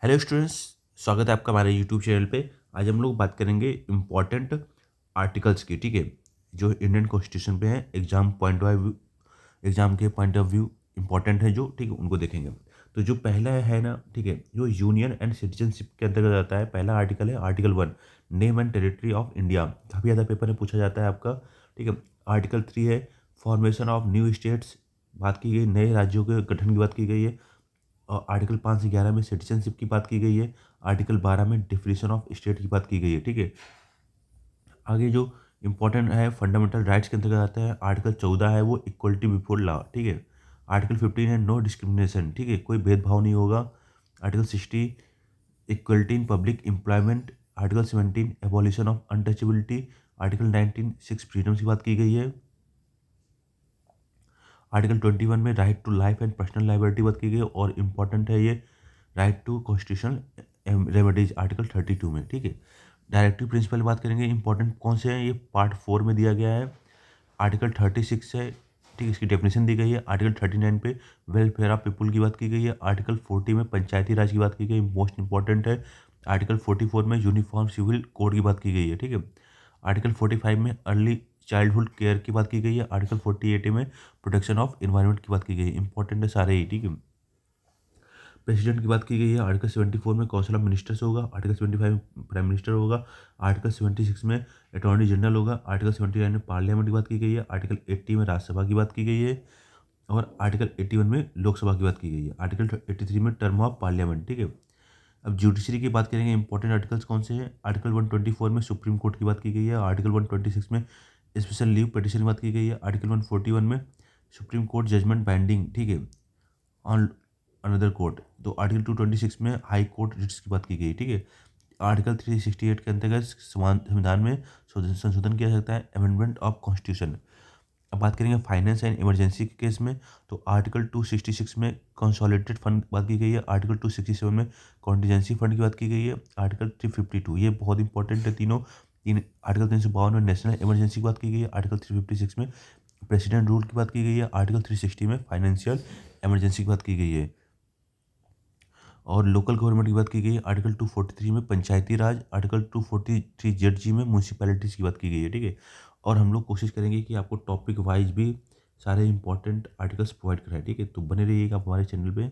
Hello students, स्वागत है आपका हमारे यूट्यूब चैनल पे। आज हम लोग बात करेंगे इम्पॉर्टेंट आर्टिकल्स की। ठीक है, जो इंडियन कॉन्स्टिट्यूशन पे हैं, एग्जाम के पॉइंट ऑफ व्यू इंपॉर्टेंट है जो, ठीक है, उनको देखेंगे। तो जो पहला है ना, ठीक है, जो यूनियन एंड सिटीजनशिप के अंतर्गत आता है, पहला आर्टिकल है article 1, name and territory of India. काफ़ी ज़्यादा पेपर में पूछा जाता है आपका। ठीक है, आर्टिकल 3 है फॉर्मेशन ऑफ न्यू स्टेट्स, बात की गई नए राज्यों के गठन की बात की गई है। और आर्टिकल 5 से 11 में सिटीजनशिप की बात की गई है। आर्टिकल 12 में डिफिनेशन ऑफ स्टेट की बात की गई है। ठीक है, आगे जो इंपॉर्टेंट है फंडामेंटल राइट्स के अंतर्गत आता है, आर्टिकल 14 है वो इक्वलिटी बिफोर लॉ। ठीक है, आर्टिकल 15 है नो डिस्क्रिमिनेशन, ठीक है, कोई भेदभाव नहीं होगा। Article 60 equality in public employment. Article 17 abolition of untouchability. Article 19 six freedoms की बात की गई है। आर्टिकल 21 में right to life and personal liability बात की गई है। और इम्पॉर्टेंट है ये right to constitutional remedies article 32 में। ठीक है, डायरेक्टिव प्रिंसिपल बात करेंगे, इंपॉर्टेंट कौन से हैं, ये पार्ट 4 में दिया गया है। आर्टिकल 36 है, ठीक है, इसकी डेफिनेशन दी गई है। आर्टिकल 39 पे वेलफेयर ऑफ पीपल की बात की गई है। आर्टिकल 40 में पंचायती राज की बात की गई, मोस्ट इंपॉर्टेंट है। आर्टिकल 44 में यूनिफॉर्म सिविल कोड की बात की गई है। ठीक है, आर्टिकल 45 में अर्ली चाइल्डहुड केयर की बात की गई है। आर्टिकल 48 में प्रोटेक्शन ऑफ इन्वायरमेंट की बात की गई है। इंपॉर्टेंट है सारे ही। ठीक है, प्रेसिडेंट की बात की गई है। आर्टिकल 74 में काउंसिल ऑफ मिनिस्टर्स होगा। आर्टिकल 75 में प्राइम मिनिस्टर होगा। आर्टिकल 76 में अटॉर्नी जनरल होगा। आर्टिकल 79 में पार्लियामेंट की बात की गई है। आर्टिकल 80 में राज्यसभा की बात की गई है। और आर्टिकल 81 में लोकसभा की बात की गई है। आर्टिकल 83 में टर्म ऑफ पार्लियामेंट। ठीक है, अब जुडिशरी की बात करेंगे, इंपॉर्टेंट आर्टिकल्स कौन से हैं। आर्टिकल 124 में सुप्रीम कोर्ट की बात की गई है। आर्टिकल 126 में स्पेशल लीव पिटिशन की बात की गई है। आर्टिकल 141 में सुप्रीम कोर्ट जजमेंट बाइंडिंग, ठीक है, ऑन अनदर कोर्ट। तो आर्टिकल 226 में हाई कोर्ट रिट्स की बात की गई। ठीक है, आर्टिकल 368 के अंतर्गत संविधान में संशोधन किया जा सकता है, अमेंडमेंट ऑफ कॉन्स्टिट्यूशन। अब बात करेंगे फाइनेंस एंड इमरजेंसी के केस में, तो आर्टिकल 266 में कंसोलिडेटेड फंड की बात की गई है। आर्टिकल 267 में कॉन्टीजेंसी फंड की बात की गई है। आर्टिकल 352, ये बहुत इंपॉर्टेंट है तीनों। आर्टिकल 352 में नेशनल इमरजेंसी की बात की गई है। आर्टिकल 356 में प्रेसिडेंट रूल की बात की गई है। आर्टिकल 360 में फाइनेंशियल इमरजेंसी की बात की गई है। और लोकल गवर्नमेंट की बात की गई है। आर्टिकल 243 में पंचायती राज। आर्टिकल 243 जेड जी में म्यूनसिपैलिटीज़ की बात की गई है। ठीक है, और हम लोग कोशिश करेंगे कि आपको टॉपिक वाइज भी सारे इंपॉर्टेंट आर्टिकल्स प्रोवाइड कराएं। ठीक है, तो बने रहिएगा आप हमारे चैनल पे।